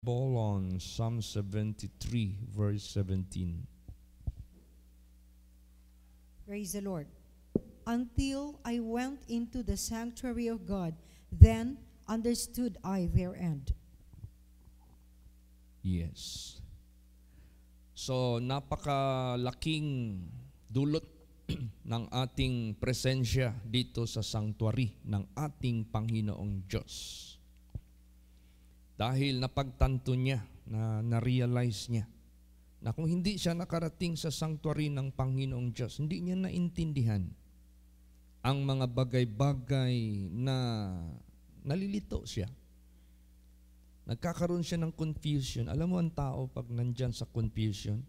Ball on Psalm 73, verse 17. Praise the Lord. Until I went into the sanctuary of God, then understood I their end. Yes. So, napakalaking dulot ng ating presensya dito sa sanctuary ng ating Panginoong Diyos. Dahil napagtanto niya, na-realize niya, na kung hindi siya nakarating sa sanctuary ng Panginoong Diyos, hindi niya naintindihan ang mga bagay-bagay na nalilito siya. Nagkakaroon siya ng confusion. Alam mo ang tao pag nandyan sa confusion,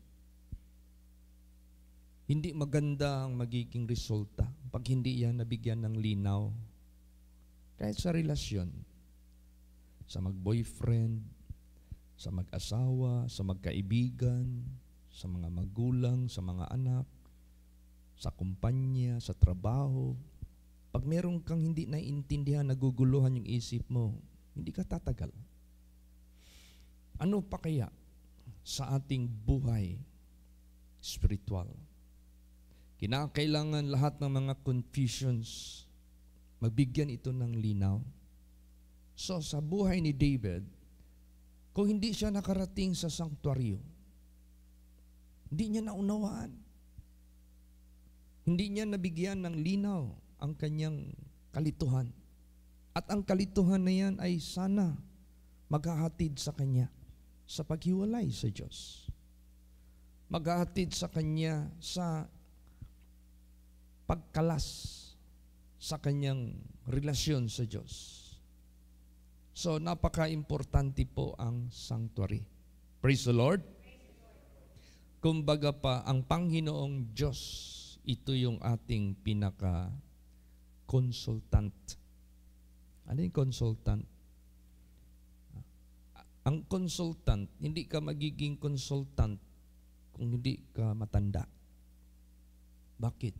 hindi maganda ang magiging resulta pag hindi yan nabigyan ng linaw. Kahit sa relasyon, sa mag-boyfriend, sa mag-asawa, sa magkaibigan, sa mga magulang, sa mga anak, sa kumpanya, sa trabaho. Pag meron kang hindi naiintindihan, naguguluhan yung isip mo, hindi ka tatagal. Ano pa kaya sa ating buhay spiritual? Kinakailangan lahat ng mga confusions, magbigyan ito ng linaw. So sa buhay ni David, kung hindi siya nakarating sa sanktuaryo, hindi niya naunawaan. Hindi niya nabigyan ng linaw ang kanyang kalituhan. At ang kalituhan na yan ay sana maghahatid sa kanya sa paghiwalay sa Diyos. Maghahatid sa kanya sa pagkalas sa kanyang relasyon sa Diyos. So, napaka-importante po ang sanctuary. Praise the Lord. Kumbaga pa, ang Panginoong Diyos, ito yung ating pinaka-consultant. Ano yung consultant? Ang consultant, hindi ka magiging consultant kung hindi ka matanda. Bakit?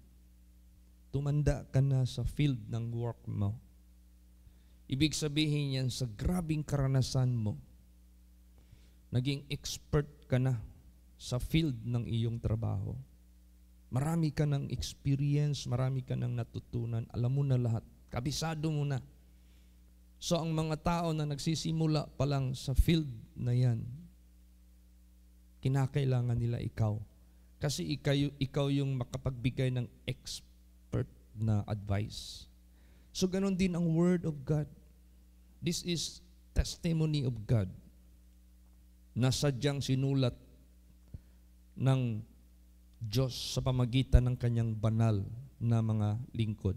Tumanda ka na sa field ng work mo. Ibig sabihin yan, sa grabing karanasan mo, naging expert ka na sa field ng iyong trabaho. Marami ka ng experience, marami ka ng natutunan, alam mo na lahat, kabisado mo na. So ang mga tao na nagsisimula pa lang sa field na yan, kinakailangan nila ikaw. Kasi ikaw yung makapagbigay ng expert na advice. So ganon din ang Word of God. This is testimony of God na sadyang sinulat ng Diyos sa pamagitan ng kanyang banal na mga lingkod.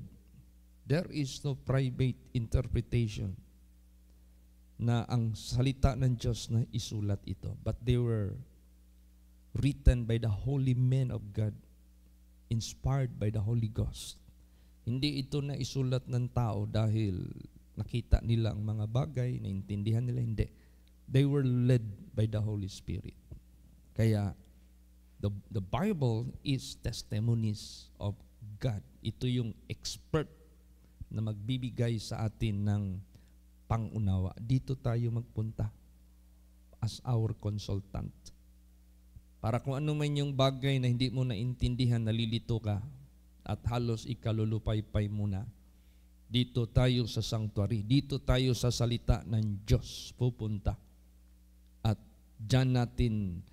There is no private interpretation na ang salita ng Diyos na isulat ito. But they were written by the holy men of God, inspired by the Holy Ghost. Hindi ito na isulat ng tao dahil nakita nila ang mga bagay, naintindihan nila, hindi. They were led by the Holy Spirit. Kaya, the Bible is testimonies of God. Ito yung expert na magbibigay sa atin ng pangunawa. Dito tayo magpunta as our consultant. Para kung ano man yung bagay na hindi mo naintindihan, nalilito ka, at halos ikalulupay-pay muna, dito tayo sa sanctuary, dito tayo sa salita ng Diyos pupunta. At dyan natin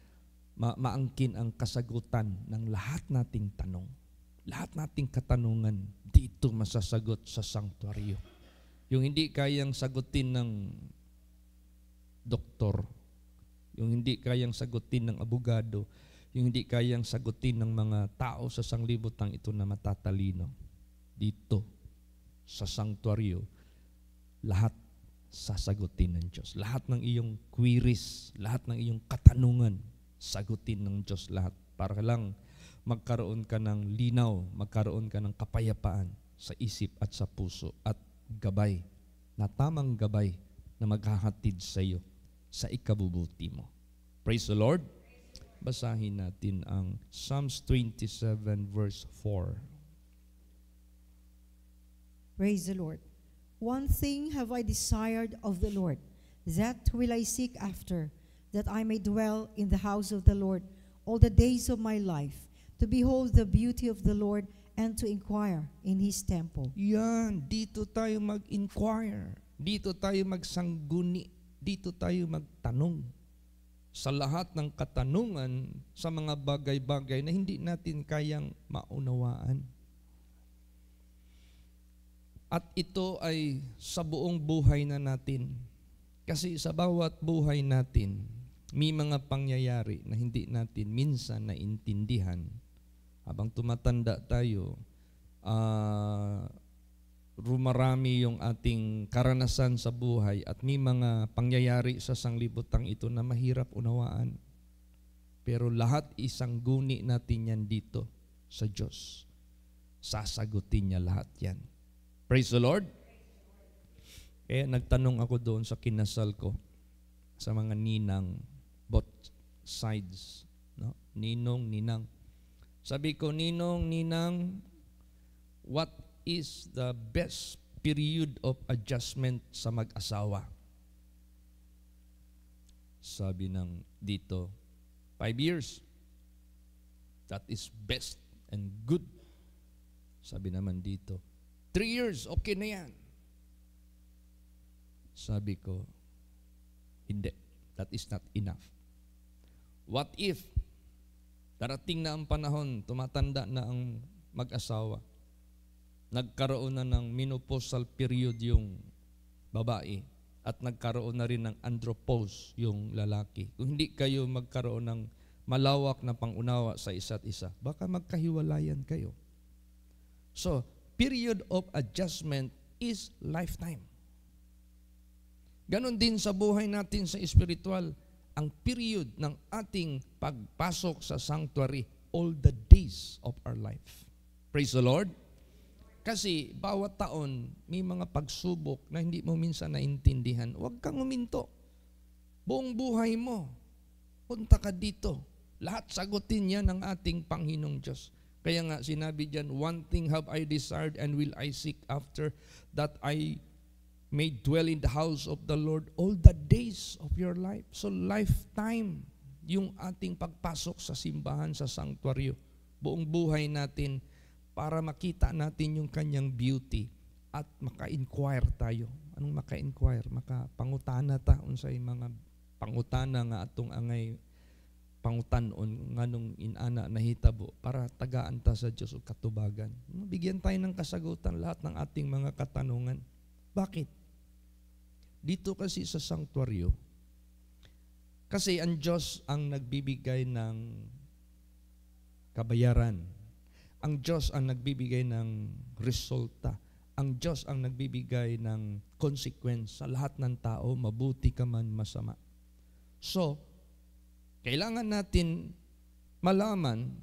maangkin ang kasagutan ng lahat nating tanong. Lahat nating katanungan dito masasagot sa sanctuaryo. Yung hindi kayang sagutin ng doktor, yung hindi kayang sagutin ng abogado, yung hindi kayang sagutin ng mga tao sa sanglibutan ito na matatalino. Dito sa sanctuaryo, lahat sasagutin ng Diyos. Lahat ng iyong queries, lahat ng iyong katanungan, sagutin ng Diyos lahat. Para lang magkaroon ka ng linaw, magkaroon ka ng kapayapaan sa isip at sa puso at gabay, na tamang gabay na maghahatid sa iyo sa ikabubuti mo. Praise the Lord. Basahin natin ang Psalms 27 verse 4. Praise the Lord. One thing have I desired of the Lord, that will I seek after, that I may dwell in the house of the Lord all the days of my life, to behold the beauty of the Lord and to inquire in His temple. Yan, dito tayo mag-inquire. Dito tayo magsangguni. Dito tayo magtanong. Sa lahat ng katanungan, sa mga bagay-bagay na hindi natin kayang maunawaan. At ito ay sa buong buhay na natin. Kasi sa bawat buhay natin, may mga pangyayari na hindi natin minsan naintindihan. Habang tumatanda tayo, rumarami yung ating karanasan sa buhay at may mga pangyayari sa sanglibutang ito na mahirap unawaan. Pero lahat isang guni natin yan dito sa Diyos. Sasagutin niya lahat yan. Praise the Lord. Kaya nagtanong ako doon sa kinasal ko, sa mga ninang, both sides. No? Ninong, ninang. Sabi ko, ninong, ninang, what is the best period of adjustment sa mag-asawa? Sabi ng dito, 5 years. That is best and good. Sabi naman dito, 3 years, okay na yan. Sabi ko, hindi. That is not enough. What if, darating na ang panahon, tumatanda na ang mag-asawa, nagkaroon na ng menopausal period yung babae, at nagkaroon na rin ng andropause yung lalaki. Kung hindi kayo magkaroon ng malawak na pangunawa sa isa't isa, baka magkahiwalayan kayo. So, period of adjustment is lifetime. Ganon din sa buhay natin sa spiritual, ang period ng ating pagpasok sa sanctuary, all the days of our life. Praise the Lord. Kasi bawat taon, may mga pagsubok na hindi mo minsan naintindihan. Huwag kang uminto. Buong buhay mo, punta ka dito. Lahat sagutin yan ng ating Panginoong Diyos. Kaya nga sinabi dyan, one thing have I desired and will I seek after, that I may dwell in the house of the Lord all the days of your life. So lifetime yung ating pagpasok sa simbahan, sa sanctuaryo. Buong buhay natin para makita natin yung kanyang beauty at maka-inquire tayo. Anong maka-inquire? Makapangutana ta unsay mga pangutana nga atong angay pangutanon nganong inana nahitabo para tagaan ta sa Dios ug katubagan. Bigyan tayo ng kasagutan lahat ng ating mga katanungan. Bakit? Dito kasi sa sanctuaryo, kasi ang Diyos ang nagbibigay ng kabayaran. Ang Diyos ang nagbibigay ng resulta. Ang Diyos ang nagbibigay ng consequence sa lahat ng tao, mabuti ka man, masama. So, kailangan natin malaman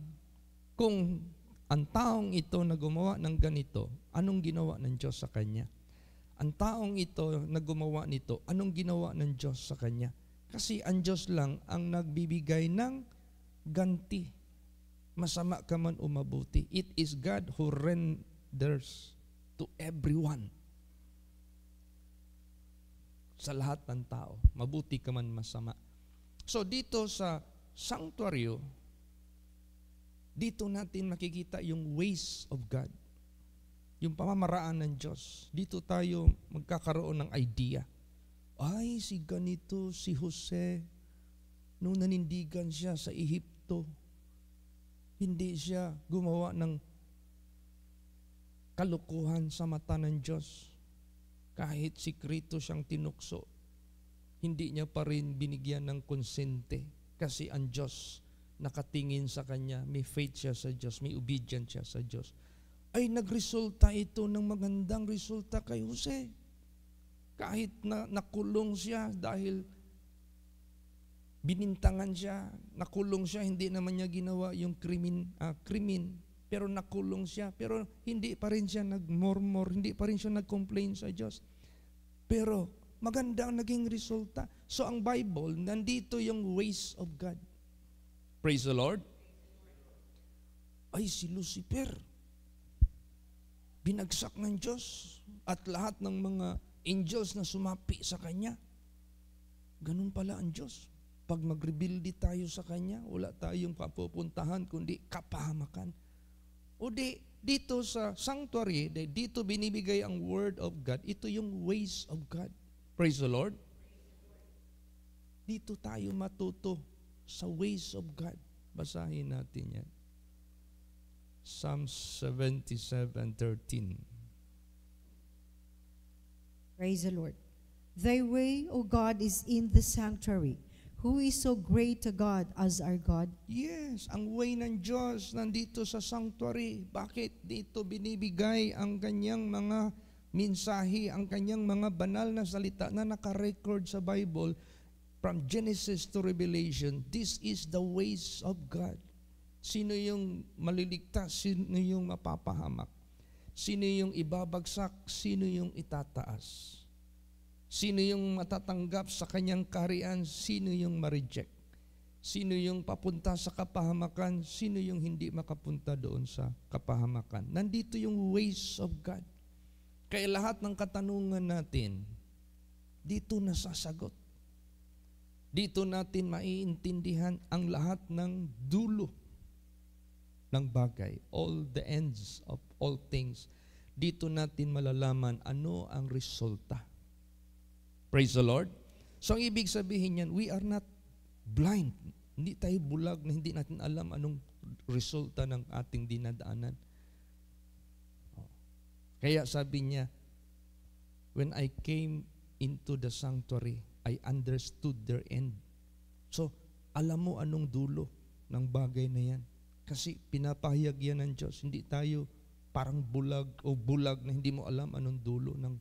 kung ang taong ito na gumawa ng ganito, anong ginawa ng Diyos sa kanya. Ang taong ito na gumawa nito, anong ginawa ng Diyos sa kanya. Kasi ang Diyos lang ang nagbibigay ng ganti. Masama ka man o mabuti. It is God who renders to everyone. Sa lahat ng tao. Mabuti ka man, masama. So dito sa sanctuaryo, dito natin makikita yung ways of God. Yung pamamaraan ng Diyos. Dito tayo magkakaroon ng idea. Ay, si ganito, si Jose, nung nanindigan siya sa Ehipto, hindi siya gumawa ng kalukuhan sa mata ng Diyos. Kahit sikrito siyang tinukso, hindi niya pa rin binigyan ng konsente kasi ang Diyos nakatingin sa kanya, may faith siya sa Diyos, may obedient siya sa Diyos. Ay nagresulta ito ng magandang resulta kay Jose. Kahit na nakulong siya dahil binintangan siya, nakulong siya, hindi naman niya ginawa yung krimen, pero nakulong siya, pero hindi pa rin siya nagmurmur, hindi pa rin siya nag-complain sa Diyos. Pero maganda ang naging resulta. So ang Bible, nandito yung ways of God. Praise the Lord. Ay si Lucifer, binagsak ng Diyos at lahat ng mga angels na sumapi sa kanya. Ganun pala ang Diyos. Pag mag-rebuildi tayo sa Kanya, wala tayong papupuntahan kundi kapahamakan. O dito sa sanctuary, dito binibigay ang Word of God, ito yung ways of God. Praise the Lord. Dito tayo matuto sa ways of God. Basahin natin yan. Psalm 77:13. Praise the Lord. Thy way, O God, is in the sanctuary. Who is so great a God as our God? Yes, ang way ng Diyos nandito sa sanctuary. Bakit? Dito binibigay ang kanyang mga mensahe, ang kanyang mga banal na salita na nakarecord sa Bible from Genesis to Revelation. This is the ways of God. Sino yung maliligtas? Sino yung mapapahamak? Sino yung ibabagsak? Sino yung itataas? Sino yung matatanggap sa kanyang kaharian? Sino yung ma-reject? Sino yung papunta sa kapahamakan? Sino yung hindi makapunta doon sa kapahamakan? Nandito yung ways of God. Kaya lahat ng katanungan natin, dito nasasagot. Dito natin maiintindihan ang lahat ng dulo ng bagay. All the ends of all things. Dito natin malalaman ano ang resulta. Praise the Lord. So ang ibig sabihin yan, we are not blind. Hindi tayo bulag na hindi natin alam anong resulta ng ating dinadaanan. Kaya sabi niya, when I came into the sanctuary, I understood their end. So, alam mo anong dulo ng bagay na yan. Kasi pinapahayag yan ng Diyos. Hindi tayo parang bulag o bulag na hindi mo alam anong dulo ng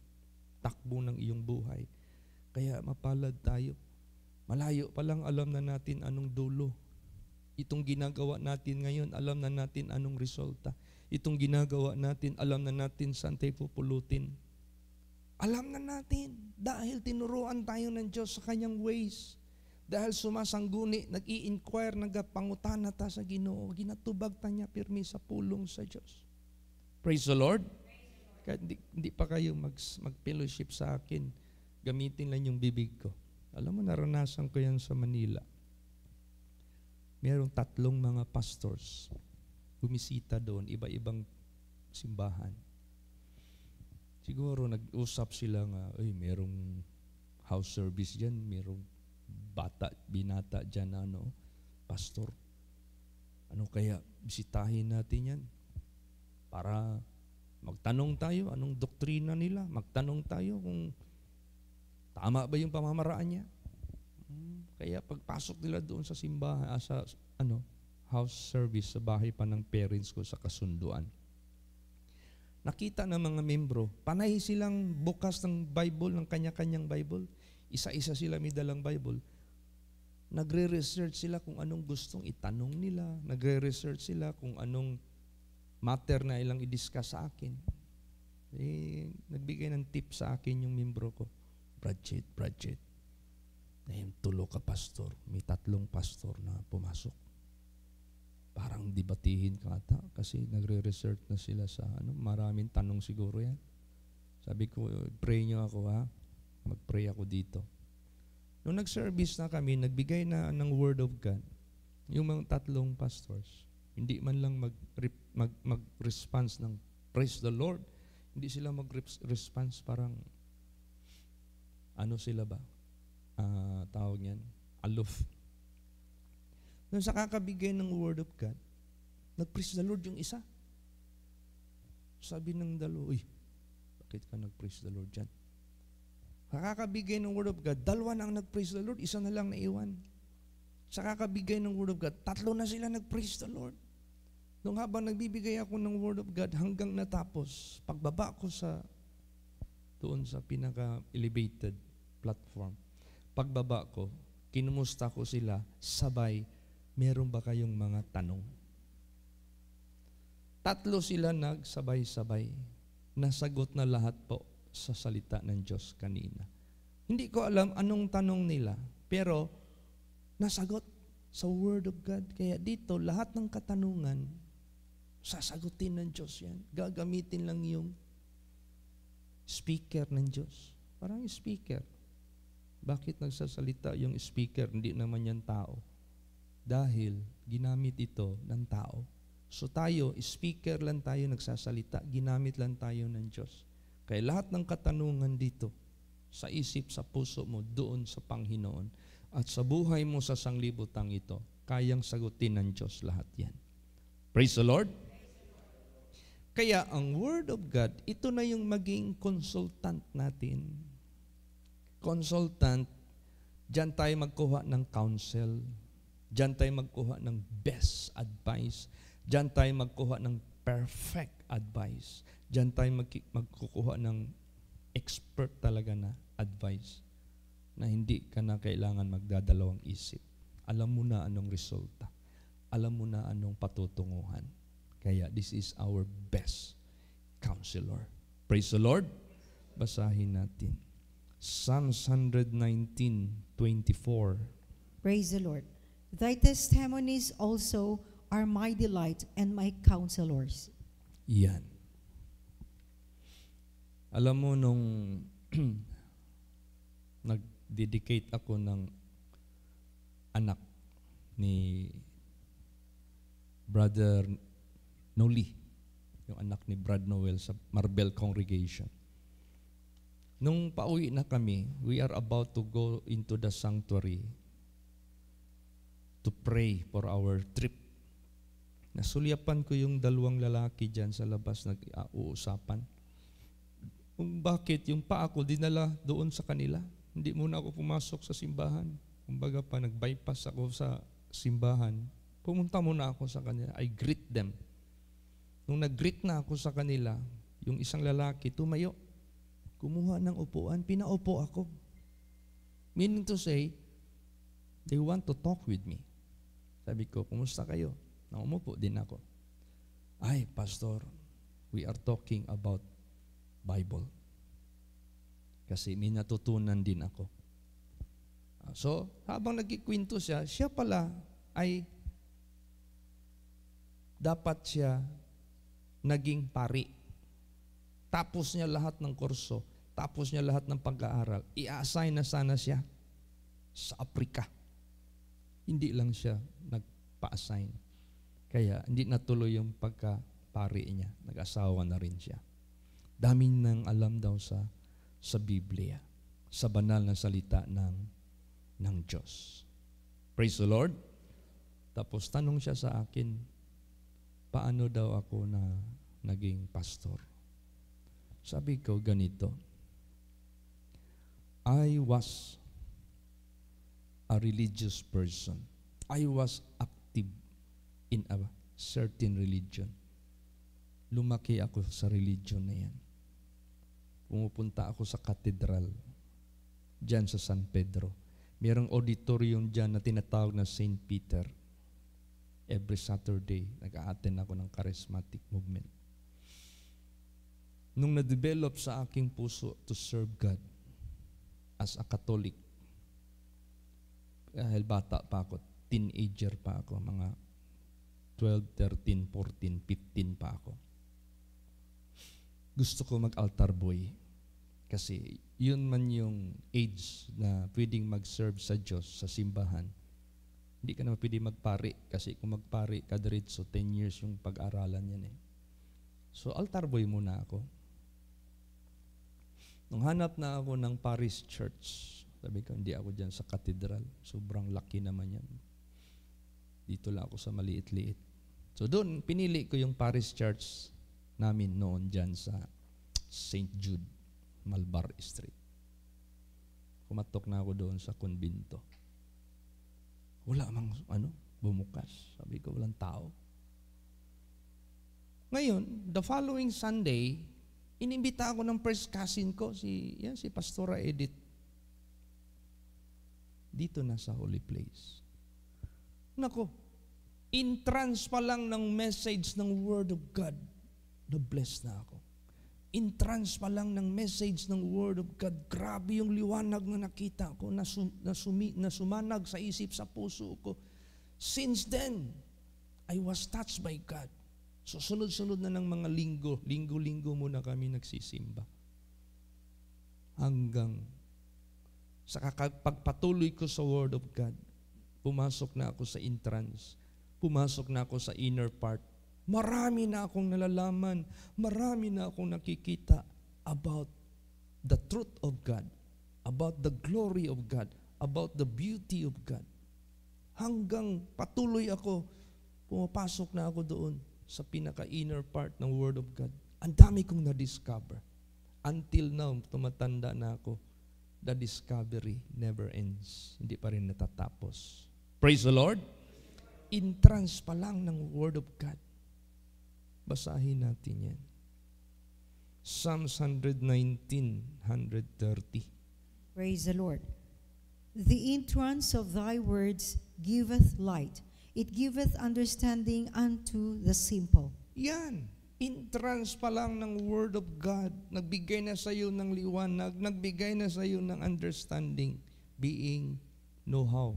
takbo ng iyong buhay. Kaya mapalad tayo. Malayo pa lang alam na natin anong dulo. Itong ginagawa natin ngayon, alam na natin anong resulta. Itong ginagawa natin, alam na natin saan tayo pupulutin. Alam na natin dahil tinuruan tayo ng Diyos sa kanyang ways. Dahil sumasangguni, nag-i-inquire, nagapangutana ta sa Ginoo, ginatubag ta niya pirmi sa pulong sa Diyos. Praise the Lord. Kahit hindi pa kayo mag-fellowship sa akin, gamitin lang yung bibig ko. Alam mo, naranasan ko yan sa Manila. Merong 3 mga pastors bumisita doon, iba-ibang simbahan. Siguro nag-usap sila nga, merong house service dyan, merong binata dyan na pastor. Ano kaya, bisitahin natin yan? Para magtanong tayo, anong doktrina nila? Magtanong tayo kung tama ba yung pamamaraan niya? Kaya pagpasok nila doon sa simbahan, house service sa bahay pa ng parents ko sa Kasunduan. Nakita ng mga membro, panay silang bukas ng Bible, ng kanya-kanyang Bible. Isa-isa sila may dalang Bible. Nagre-research sila kung anong gustong itanong nila. Nagre-research sila kung anong matter na ilang i-discuss sa akin. Nagbigay ng tip sa akin yung membro ko. Bradjet, tulo ka pastor. May 3 pastor na pumasok. Parang debatihin ka ata kasi nagre-research na sila sa maraming tanong siguro yan. Sabi ko, pray nyo ako ha. Mag-pray ako dito. Nung nag-service na kami, nagbigay na ng word of God, yung mga 3 pastors, hindi man lang mag-response ng praise the Lord, hindi sila mag-response parang sila ba? Tawag yan, aloof. Nung sa kakabigay ng word of God, nag-praise the Lord yung isa. Sabi ng dalawa, bakit ka nag-praise the Lord dyan? Kakabigay ng word of God, 2 na ang nag-praise the Lord, isa na lang naiwan. Sa kakabigay ng word of God, 3 na sila nag-praise the Lord. Nung habang nagbibigay ako ng word of God hanggang natapos, pagbaba ko doon sa pinaka-elevated platform, pagbaba ko, kinumusta ko sila, sabay, meron ba kayong mga tanong? 3 sila nagsabay-sabay. Nasagot na lahat po sa salita ng Diyos kanina. Hindi ko alam anong tanong nila, pero nasagot sa Word of God. Kaya dito, lahat ng katanungan, sasagutin ng Diyos yan. Gagamitin lang yung speaker ng Diyos. Parang speaker. Bakit nagsasalita yung speaker? Hindi naman yan tao. Dahil ginamit ito ng tao. So tayo, speaker lang tayo nagsasalita, ginamit lang tayo ng Diyos. Kaya lahat ng katanungan dito, sa isip, sa puso mo, doon sa Panginoon, at sa buhay mo sa sanglibutang ito, kayang sagutin ng Diyos lahat yan. Praise the Lord! Kaya ang Word of God, ito na yung maging consultant natin. Consultant, diyan tayo magkuha ng counsel, diyan tayo magkuha ng best advice, diyan tayo magkuha ng perfect advice, diyan tayo magkukuha ng expert talaga na advice na hindi ka na kailangan magdadalawang isip. Alam mo na anong resulta. Alam mo na anong patutunguhan. Kaya this is our best counselor. Praise the Lord. Basahin natin. Psalms 119:24. Praise the Lord. Thy testimonies also are my delight and my counselors. Yan. Alam mo nung nag-dedicate ako ng anak ni Brother Noli, yung anak ni Brad Noel sa Marbel Congregation. Nung pauwi na kami, we are about to go into the sanctuary to pray for our trip. Nasulyapan ko yung dalawang lalaki dyan sa labas nag-uusapan. Kung bakit yung paa ko dinala doon sa kanila. Hindi muna ako pumasok sa simbahan. Kumbaga pa nag-bypass ako sa simbahan. Pumunta muna ako sa kanila. I greet them. Nung nag-greet na ako sa kanila, yung isang lalaki tumayo. Kumuha ng upuan, pinaupo ako. Meaning to say, they want to talk with me. Sabi ko, kumusta kayo? Naumupo din ako. Ay, Pastor, we are talking about Bible. Kasi may natutunan din ako. So, habang nagkikwento siya, siya pala ay dapat siya naging pari. Tapos niya lahat ng kurso, tapos niya lahat ng pag-aaral, i-assign na sana siya sa Africa. Hindi lang siya nagpa-assign. Kaya hindi natuloy yung pagka-pari niya. Nag-asawa na rin siya. Daming nang alam daw sa Biblia, sa banal na salita ng Diyos. Praise the Lord. Tapos tanong siya sa akin, paano daw ako na naging pastor? Sabi ko ganito, I was a religious person. I was active in a certain religion. Lumaki ako sa religion na yan. Pumupunta ako sa katedral, dyan sa San Pedro. Mayroong auditorium dyan na tinatawag na St. Peter. Every Saturday, nag-a-attend ako ng charismatic movement. Nung na-develop sa aking puso to serve God as a Catholic, dahil bata pa ako, teenager pa ako, mga 12, 13, 14, 15 pa ako. Gusto ko mag-altar boy kasi yun man yung age na pwedeng mag-serve sa Diyos, sa simbahan. Hindi ka naman pwede magpari kasi kung magpari ka diretso, 10 years yung pag-aralan yan eh. So altar boy muna ako. Nung hanap na ako ng parish church, sabi ko, hindi ako dyan sa katedral. Sobrang laki naman yan. Dito lang ako sa maliit-liit. So doon, pinili ko yung parish church namin noon dyan sa St. Jude, Malbar Street. Kumatok na ako doon sa konbento. Wala mang bumukas. Sabi ko, walang tao. Ngayon, the following Sunday, inimbita ako ng first cousin ko, si Pastora Edith. Dito na sa holy place. Nako, in trance pa lang ng message ng Word of God, na-bless na ako. In trance pa lang ng message ng Word of God, grabe yung liwanag na nakita ko, na sumanag sa isip, sa puso ko. Since then, I was touched by God. So sunod-sunod na ng mga linggo-linggo muna kami nagsisimba. Hanggang Sa pagpatuloy ko sa Word of God, pumasok na ako sa entrance. Pumasok na ako sa inner part. Marami na akong nalalaman. Marami na akong nakikita about the truth of God, about the glory of God, about the beauty of God. Hanggang patuloy ako, pumapasok na ako doon sa pinaka-inner part ng Word of God. Ang dami kong na-discover. Until now, tumatanda na ako, the discovery never ends. Hindi pa rin natatapos. Praise the Lord. Entrance pa lang ng Word of God. Basahin natin yan. Psalms 119, 130. Praise the Lord. The entrance of thy words giveth light. It giveth understanding unto the simple. Yan. Entrance pa lang ng Word of God. Nagbigay na sa iyo ng liwanag. Nagbigay na sa iyo ng understanding. Being know-how.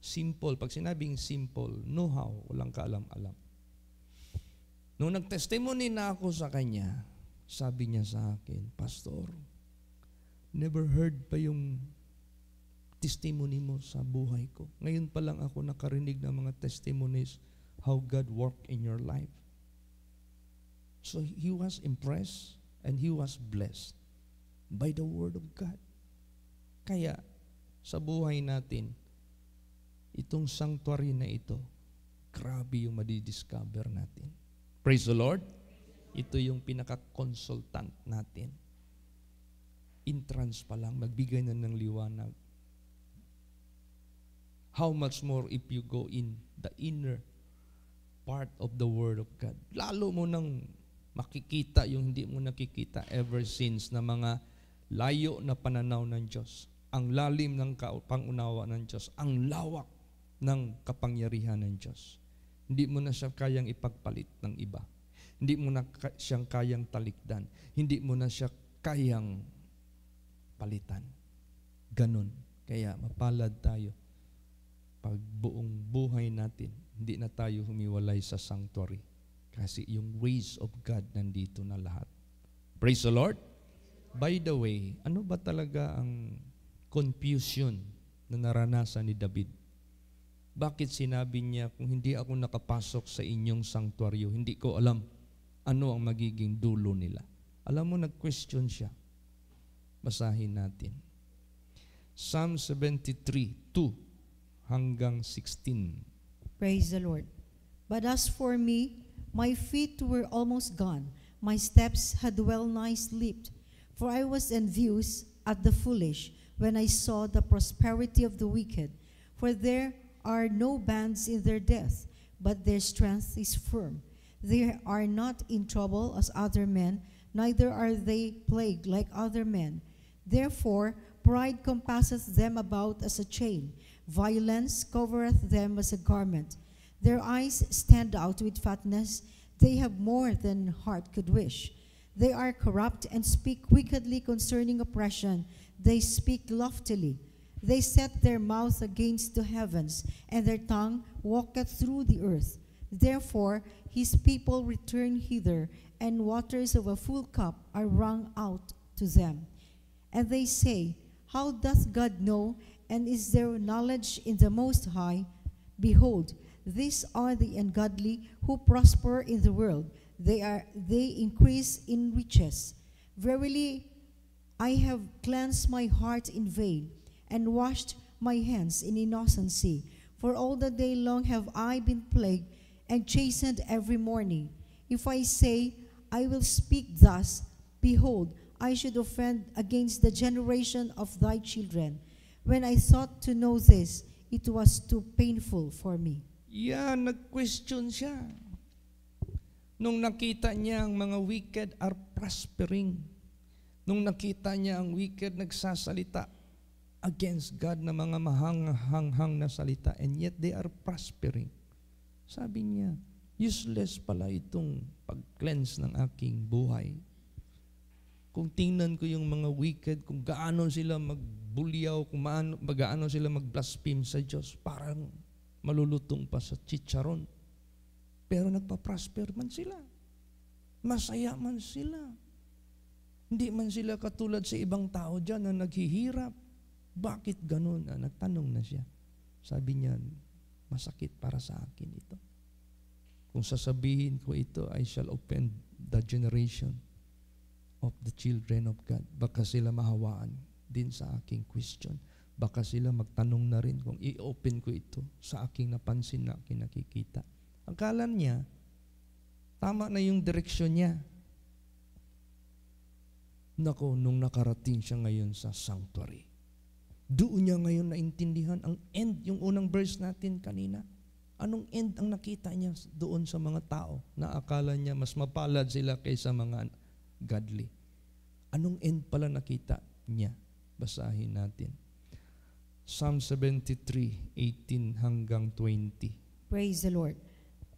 Simple. Pag sinabing simple, know-how. Walang kaalam-alam. Nung nag-testimony na ako sa kanya, sabi niya sa akin, Pastor, never heard pa yung testimony mo sa buhay ko. Ngayon pa lang ako nakarinig ng mga testimonies how God worked in your life. So he was impressed and he was blessed by the Word of God. Kaya sa buhay natin, itong sanctuary na ito, grabe yung madidiscover natin. Praise the Lord. Ito yung pinaka-consultant natin. Entrance pa lang, magbigay na ng liwanag. How much more if you go in the inner part of the Word of God. Lalo mo nang makikita yung hindi mo nakikita ever since na mga layo na pananaw ng Diyos. Ang lalim ng pangunawa ng Diyos. Ang lawak ng kapangyarihan ng Diyos. Hindi mo na siya kayang ipagpalit ng iba. Hindi mo na siyang kayang talikdan. Hindi mo na siya kayang palitan. Ganon. Kaya mapalad tayo. Pag buong buhay natin, hindi na tayo humiwalay sa sanctuary. Kasi yung ways of God nandito na lahat. Praise the Lord. By the way, ano ba talaga ang confusion na naranasan ni David? Bakit sinabi niya, kung hindi ako nakapasok sa inyong sanctuaryo, hindi ko alam ano ang magiging dulo nila. Alam mo, nag-question siya. Basahin natin. Psalm 73, 2 hanggang 16. Praise the Lord. But as for me, my feet were almost gone. My steps had well nigh slipped. For I was envious at the foolish when I saw the prosperity of the wicked. For there are no bands in their death, but their strength is firm. They are not in trouble as other men, neither are they plagued like other men. Therefore, pride compasseth them about as a chain. Violence covereth them as a garment. Their eyes stand out with fatness. They have more than heart could wish. They are corrupt and speak wickedly concerning oppression. They speak loftily. They set their mouth against the heavens, and their tongue walketh through the earth. Therefore his people return hither, and waters of a full cup are wrung out to them. And they say, How doth God know, and is there knowledge in the Most High? Behold, these are the ungodly who prosper in the world. They increase in riches. Verily, I have cleansed my heart in vain, and washed my hands in innocency. For all the day long have I been plagued, and chastened every morning. If I say, I will speak thus, behold, I should offend against the generation of thy children. When I thought to know this, it was too painful for me. Yan, nag-question siya. Nung nakita niya ang mga wicked are prospering. Nung nakita niya ang wicked nagsasalita against God na mga mahanghang na salita, and yet they are prospering. Sabi niya, useless pala itong pag-cleanse ng aking buhay. Kung tingnan ko yung mga wicked, kung gaano sila magbulyaw, kung gaano sila mag-blaspheme sa Diyos, parang malulutong pa sa chicharon. Pero nagpa-prosper man sila. Masaya man sila. Hindi man sila katulad sa ibang tao dyan na naghihirap. Bakit ganun? Nagtanong na siya. Sabi niya, masakit para sa akin ito. Kung sasabihin ko ito, I shall offend the generation of the children of God. Baka sila mahawaan din sa aking question. Baka sila magtanong na rin kung i-open ko ito sa aking napansin na aking nakikita. Akala niya, tama na yung direksyon niya. Nako, nung nakarating siya ngayon sa sanctuary, doon niya ngayon naintindihan ang end, yung unang verse natin kanina. Anong end ang nakita niya doon sa mga tao na akala niya mas mapalad sila kaysa mga godly? Anong end pala nakita niya? Basahin natin. Psalm 73:18 hanggang 20. Praise the Lord.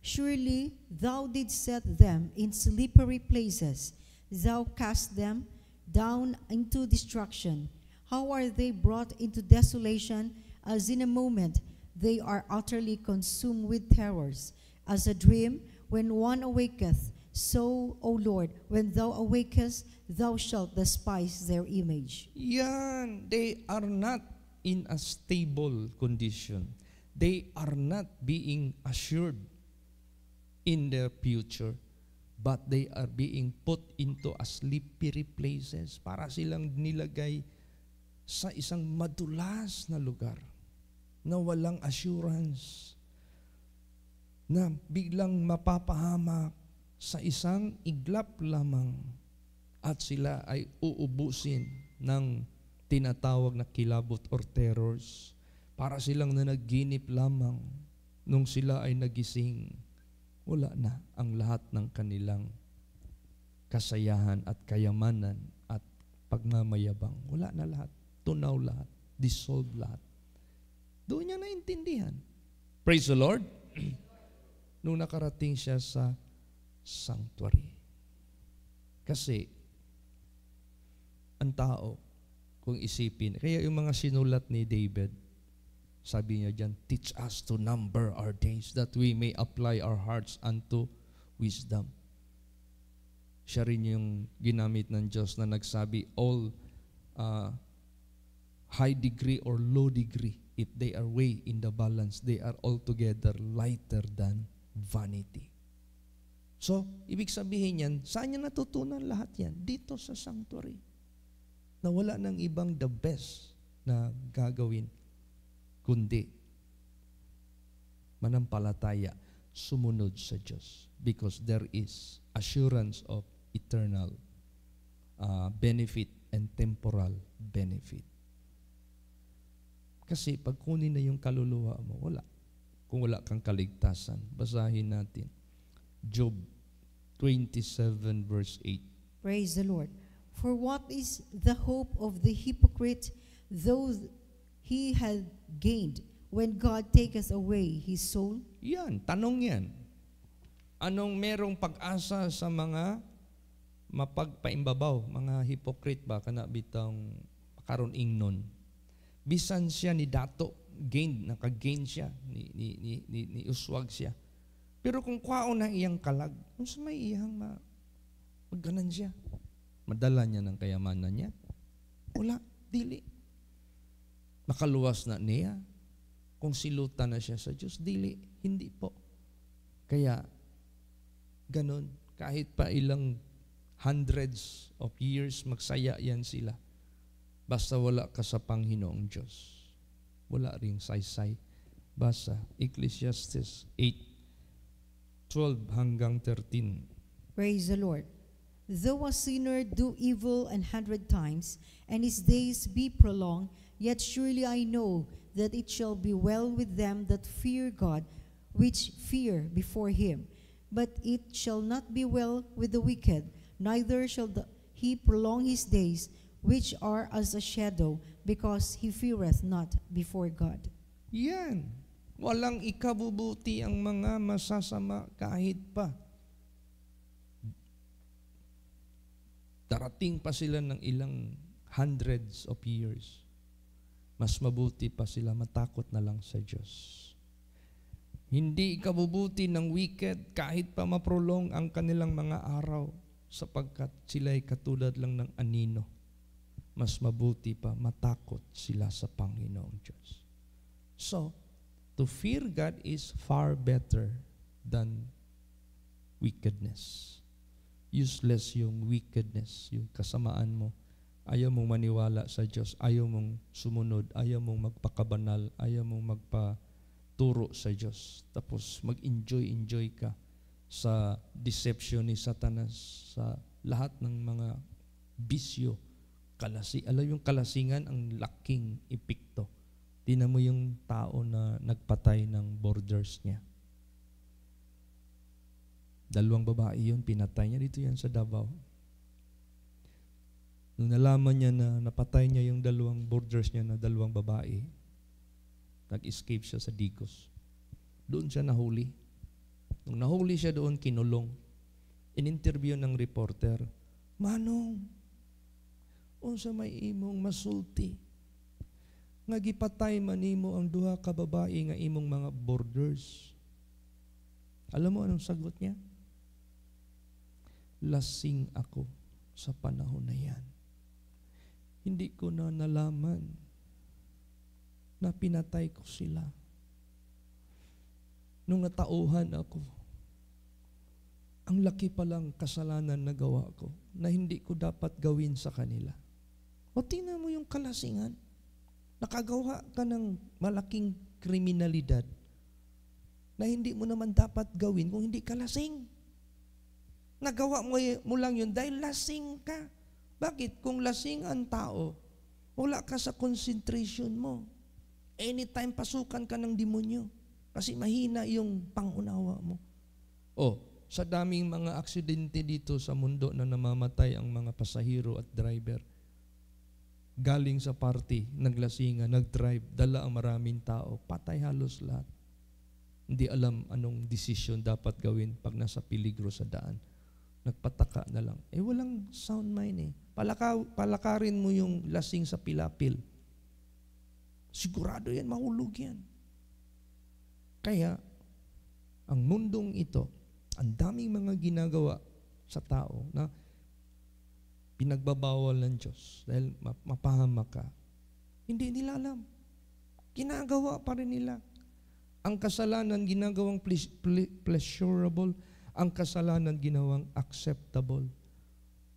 Surely thou didst set them in slippery places. Thou cast them down into destruction. How are they brought into desolation, as in a moment they are utterly consumed with terrors. As a dream when one awaketh, so, O Lord, when thou awakest, thou shalt despise their image. Yan, they are not in a stable condition. They are not being assured in their future, but they are being put into a slippery places. Para silang nilagay sa isang madulas na lugar na walang assurance, na biglang mapapahamak sa isang iglap lamang at sila ay uubusin ng tinatawag na kilabot or terrors. Para silang nanaginip lamang nung sila ay nagising. Wala na ang lahat ng kanilang kasayahan at kayamanan at pagmamayabang. Wala na lahat. Tunaw lahat. Dissolve lahat. Doon niya naintindihan. Praise the Lord. Nung nakarating siya sa sanctuary. Kasi, ang tao, kung isipin, kaya yung mga sinulat ni David, sabi niya dyan, teach us to number our days that we may apply our hearts unto wisdom. Siya rin yung ginamit ng Diyos na nagsabi, all high degree or low degree, if they are weighed in the balance, they are altogether lighter than vanity. So, ibig sabihin yan, saan niya natutunan lahat yan? Dito sa sanctuary. Na wala nang ibang the best na gagawin, kundi manampalataya, sumunod sa Diyos. Because there is assurance of eternal benefit and temporal benefit. Kasi pag kunin na yung kaluluwa mo, wala. Kung wala kang kaligtasan, basahin natin. Job 27 verse 8. Praise the Lord. For what is the hope of the hypocrite, though he had gained, when God taketh away his soul? Yan, tanong yan. Anong merong pag-asa sa mga mapagpaimbabaw, mga hypocrite ba, kana bitang karon ingnon? Bisan siya ni dato, gain, naka-gain siya, ni uswag siya. Pero kung kwaon na iyang kalag, kung sa may iyang magganan siya, madala niya ng kayamanan niya? Wala, dili. Makaluwas na niya. Kung silutan na siya sa Diyos, dili, hindi po. Kaya, ganun, kahit pa ilang hundreds of years, magsaya yan sila. Basta wala ka sa Panginoong Diyos. Wala ring saysay. Basa, Ecclesiastes 8:12 hanggang 13. Praise the Lord. Though a sinner do evil 100 times, and his days be prolonged, yet surely I know that it shall be well with them that fear God, which fear before him. But it shall not be well with the wicked, neither shall he prolong his days, which are as a shadow, because he feareth not before God. Yan. Walang ikabubuti ang mga masasama kahit pa. Darating pa sila ng ilang hundreds of years. Mas mabuti pa sila matakot na lang sa Diyos. Hindi ikabubuti ng wicked kahit pa maprolong ang kanilang mga araw sapagkat sila ay katulad lang ng anino mas mabuti pa matakot sila sa Panginoong Diyos. So, to fear God is far better than wickedness. Useless yung wickedness, yung kasamaan mo. Ayaw mong maniwala sa Diyos, ayaw mong sumunod, ayaw mong magpakabanal, ayaw mong magpaturo sa Diyos. Tapos mag-enjoy ka sa deception ni Satanas, sa lahat ng mga bisyo. Alam yung kalasingan, ang laking epekto. Tingnan mo yung tao na nagpatay ng borders niya. 2 babae yun, pinatay niya. Dito yan sa Davao. Nung nalaman niya na napatay niya yung 2 borders niya na 2 babae, nag-escape siya sa Digos. Doon siya nahuli. Nung nahuli siya doon, kinulong. In-interview ng reporter, Manong, unsa may imong masulti? Nga gipatay man nimo ang 2 ka babae nga imong mga borders. Alam mo anong sagot niya? Lasing ako sa panahon na yan. Hindi ko na nalaman na pinatay ko sila. Nung natauhan ako, ang laki palang kasalanan na gawa ko na hindi ko dapat gawin sa kanila. O tingnan mo yung kalasingan. Nakagawa ka ng malaking kriminalidad na hindi mo naman dapat gawin kung hindi ka lasing. Nagawa mo lang yun dahil lasing ka. Bakit? Kung lasing ang tao, wala ka sa concentration mo. Anytime pasukan ka ng demonyo kasi mahina yung pangunawa mo. Sa daming mga aksidente dito sa mundo na namamatay ang mga pasahero at driver, galing sa party, naglasingan, nag-drive, dala ang maraming tao, patay halos lahat. Hindi alam anong desisyon dapat gawin pag nasa peligro sa daan. Nagpataka na lang. Walang sound mind . Palakarin mo yung lasing sa pilapil. Sigurado yan, mahulog yan. Kaya, ang mundong ito, ang daming mga ginagawa sa tao na pinagbabawal ng Diyos dahil mapahamak ka. Hindi nila alam. Ginagawa pa rin nila. Ang kasalanan ginagawang pleasurable, ang kasalanan ginawang acceptable.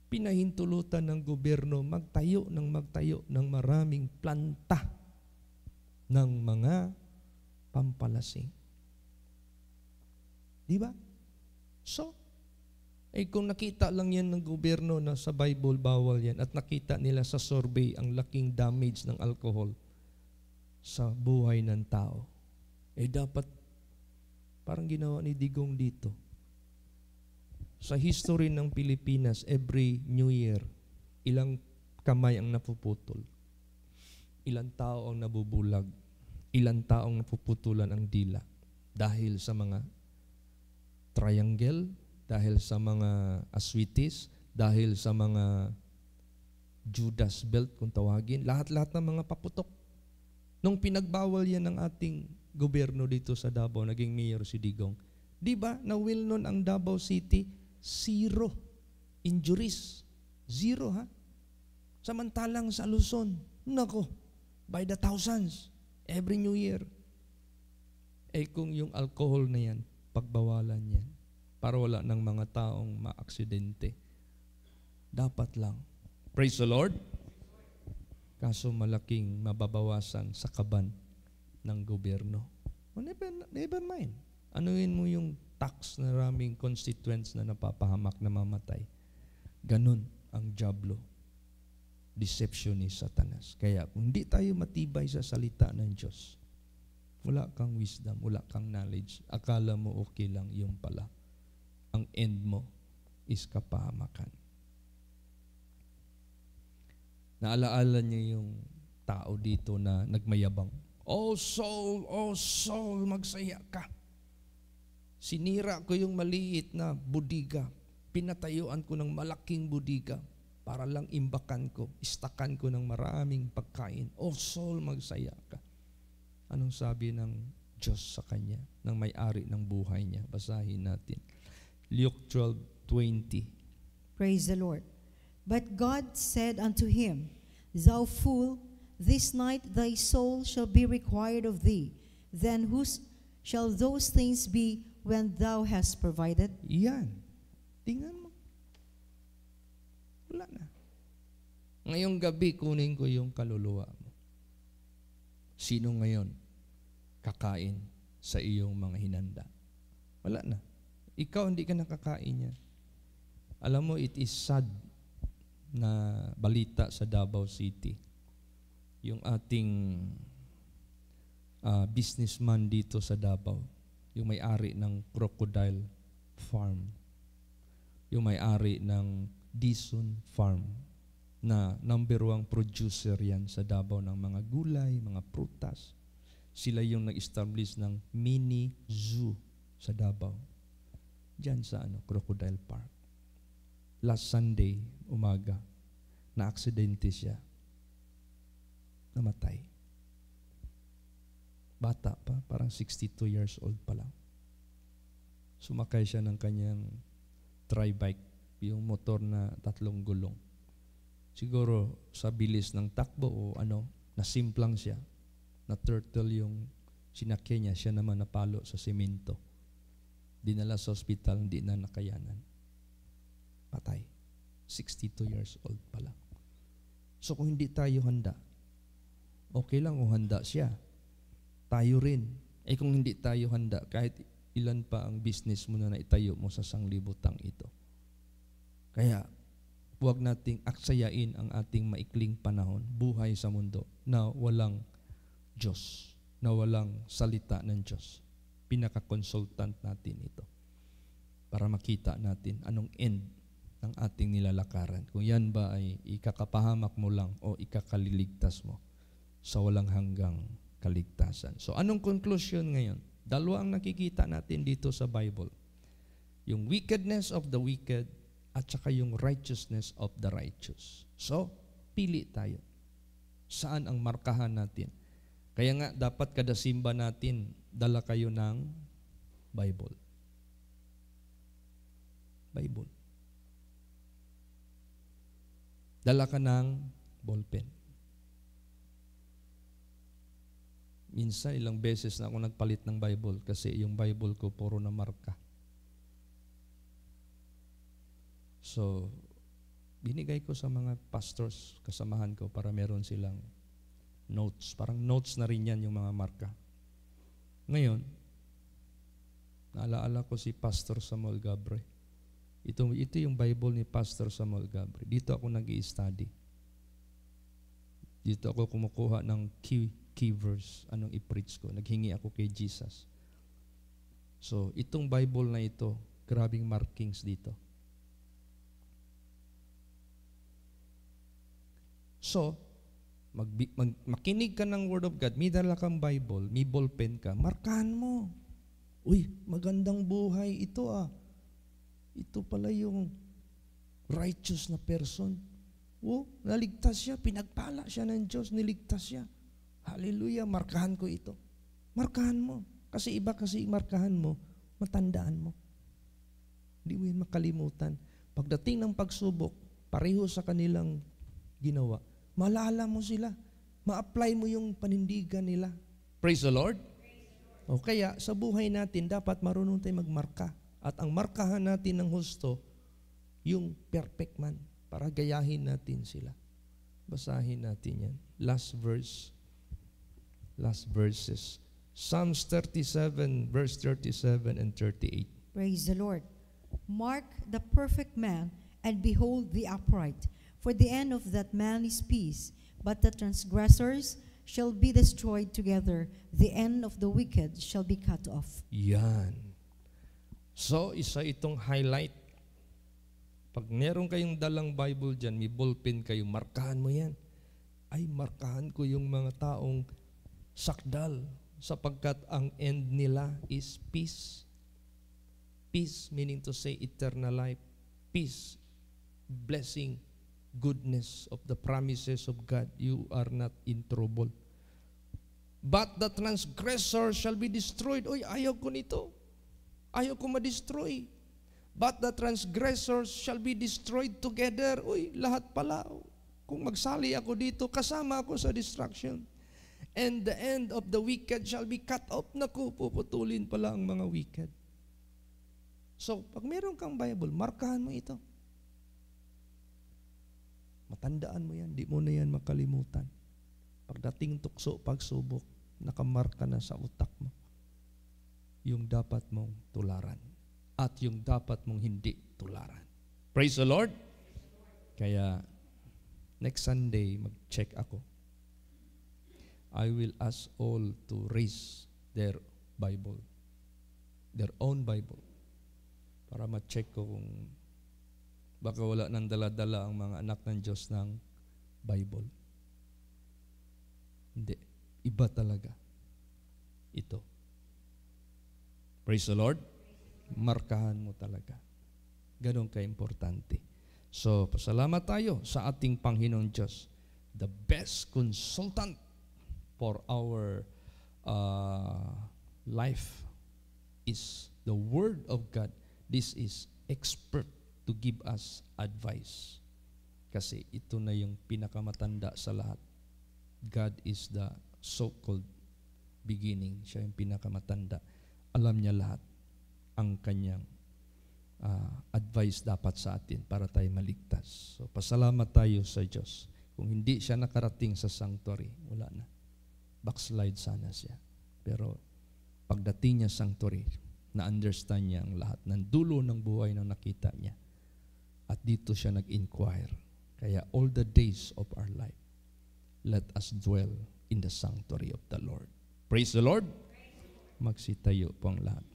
Pinahintulutan ng gobyerno magtayo ng maraming planta ng mga pampalasing. Di ba? So, kung nakita lang yan ng gobyerno na sa Bible bawal yan at nakita nila sa survey ang laking damage ng alcohol sa buhay ng tao, dapat parang ginawa ni Digong dito. Sa history ng Pilipinas, every New Year, ilang kamay ang napuputol. Ilang tao ang nabubulag. Ilang taong napuputulan ang dila. Dahil sa mga triangle, dahil sa mga aswitis, dahil sa mga Judas belt kung tawagin, lahat-lahat ng mga paputok. Nung pinagbawal yan ng ating gobyerno dito sa Davao, naging mayor si Digong, di ba, na-will known ang Davao City, 0 injuries. 0 ha? Samantalang sa Luzon, nako, by the thousands, every New Year. Kung yung alcohol na yan, pagbawalan yan, para wala ng mga taong maaksidente. Dapat lang. Praise the Lord. Kaso malaking mababawasan sa kaban ng gobyerno. Never mind. Anuin mo yung tax na raming constituents na napapahamak na mamatay. Ganun ang diablo. Deception ni Satanas. Kaya kung hindi tayo matibay sa salita ng Diyos, wala kang wisdom, wala kang knowledge, akala mo okay lang, yung pala. Ang end mo is kapahamakan. Naalaala niyo yung tao dito na nagmayabang. Oh soul, magsaya ka. Sinira ko yung maliit na budiga. Pinatayuan ko ng malaking budiga para lang imbakan ko, istakan ko ng maraming pagkain. Oh soul, magsaya ka. Anong sabi ng Diyos sa kanya, ng may-ari ng buhay niya? Basahin natin. Luke 12:20. Praise the Lord. But God said unto him, Thou fool, this night thy soul shall be required of thee. Then whose shall those things be when thou hast provided? Yan. Tingnan mo. Wala na. Ngayong gabi, kunin ko yung kaluluwa mo. Sino ngayon kakain sa iyong mga hinanda? Wala na. Ikaw hindi ka nakakain yan. Alam mo, it is sad na balita sa Davao City. Yung ating businessman dito sa Davao, yung may-ari ng Crocodile Farm, yung may-ari ng Dison Farm, na number 1 producer yan sa Davao ng mga gulay, mga prutas. Sila yung nag-establish ng mini zoo sa Davao. Diyan sa Crocodile Park. Last Sunday, umaga, na-aksidente siya. Namatay. Bata pa, parang 62 years old pa lang. Sumakay siya ng kanyang tri-bike, yung motor na 3 gulong. Siguro sa bilis ng takbo o nasimplang siya. Na-turtle yung sinakyan niya, siya naman napalo sa semento. Dinala sa ospital, hindi na nakayanan. Patay. 62 years old pa lang. So kung hindi tayo handa, okay lang kung handa siya. Tayo rin. Kung hindi tayo handa, kahit ilan pa ang business mo na naitayo mo sa sanglibutang ito. Kaya, huwag nating aksayain ang ating maikling panahon, buhay sa mundo, na walang Diyos, na walang salita ng Diyos. Pinaka-consultant natin ito para makita natin anong end ng ating nilalakaran. Kung yan ba ay ikakapahamak mo lang o ikakaliligtas mo sa walang hanggang kaligtasan. So anong conclusion ngayon? 2 ang nakikita natin dito sa Bible. Yung wickedness of the wicked at saka yung righteousness of the righteous. So, pili tayo. Saan ang markahan natin? Kaya nga, dapat kada simba natin, dala kayo ng Bible. Bible. Dala ka ng ballpen. Minsan, ilang beses na ako nagpalit ng Bible kasi yung Bible ko puro na marka. So, binigay ko sa mga pastors, kasamahan ko, para meron silang notes. Parang notes na rin yan yung mga marka. Ngayon, naalaala ko si Pastor Samuel Gabre. Ito yung Bible ni Pastor Samuel Gabre. Dito ako nag-i-study. Dito ako kumukuha ng key verse, anong i-preach ko. Naghingi ako kay Jesus. So, itong Bible na ito, grabing markings dito. So, makinig ka ng Word of God, may dala kang Bible, may ballpen ka, markahan mo. Uy, magandang buhay ito ah. Ito pala yung righteous na person. Oh, naligtas siya, pinagpala siya ng Diyos, niligtas siya. Hallelujah, markahan ko ito. Markahan mo. Kasi iba kasi markahan mo, matandaan mo. Hindi mo yun makalimutan. Pagdating ng pagsubok, pareho sa kanilang ginawa, malala mo sila. Ma-apply mo yung panindigan nila. Praise the Lord. O kaya, sa buhay natin, dapat marunong tayo magmarka. At ang markahan natin ng husto, yung perfect man, para gayahin natin sila. Basahin natin yan. Last verses. Psalms 37, verse 37 and 38. Praise the Lord. Mark the perfect man, and behold the upright. For the end of that man is peace, but the transgressors shall be destroyed together. The end of the wicked shall be cut off. Yan. So, isa itong highlight. Pag meron kayong dalang Bible dyan, may ballpen kayo, markahan mo yan. Ay, markahan ko yung mga taong sakdal sapagkat ang end nila is peace. Peace meaning to say eternal life. Peace, blessing, goodness of the promises of God. You are not in trouble. But the transgressor shall be destroyed. Uy, ayaw ko nito. Ayaw ko ma-destroy. But the transgressors shall be destroyed together. Uy, lahat pala. Kung magsali ako dito, kasama ako sa destruction. And the end of the wicked shall be cut off. Naku, puputulin pala ang mga wicked. So, pag meron kang Bible, markahan mo ito. Matandaan mo yan, di mo na yan makalimutan. Pagdating tukso, pagsubok, nakamarka na sa utak mo yung dapat mong tularan at yung dapat mong hindi tularan. Praise the Lord! Kaya, next Sunday, mag-check ako. I will ask all to raise their Bible, their own Bible, para ma-check ko kung baka wala nang dala-dala ang mga anak ng Diyos ng Bible. Hindi. Iba talaga. Ito. Praise the Lord. Markahan mo talaga. Ganon ka-importante. So, pasalamat tayo sa ating Panginoon Diyos. The best consultant for our life is the Word of God. This is expert to give us advice. Kasi ito na yung pinakamatanda sa lahat. God is the so-called beginning. Siya yung pinakamatanda. Alam niya lahat ang kanyang advice dapat sa atin para tayo maligtas. So, pasalamat tayo sa Diyos. Kung hindi siya nakarating sa sanctuary, wala na. Backslide sana siya. Pero pagdating niya sa sanctuary, na-understand niya ang lahat ng dulo ng buhay na nakita niya. At dito siya nag-inquire. Kaya all the days of our life, let us dwell in the sanctuary of the Lord. Praise the Lord! Magsitayo po ang lahat.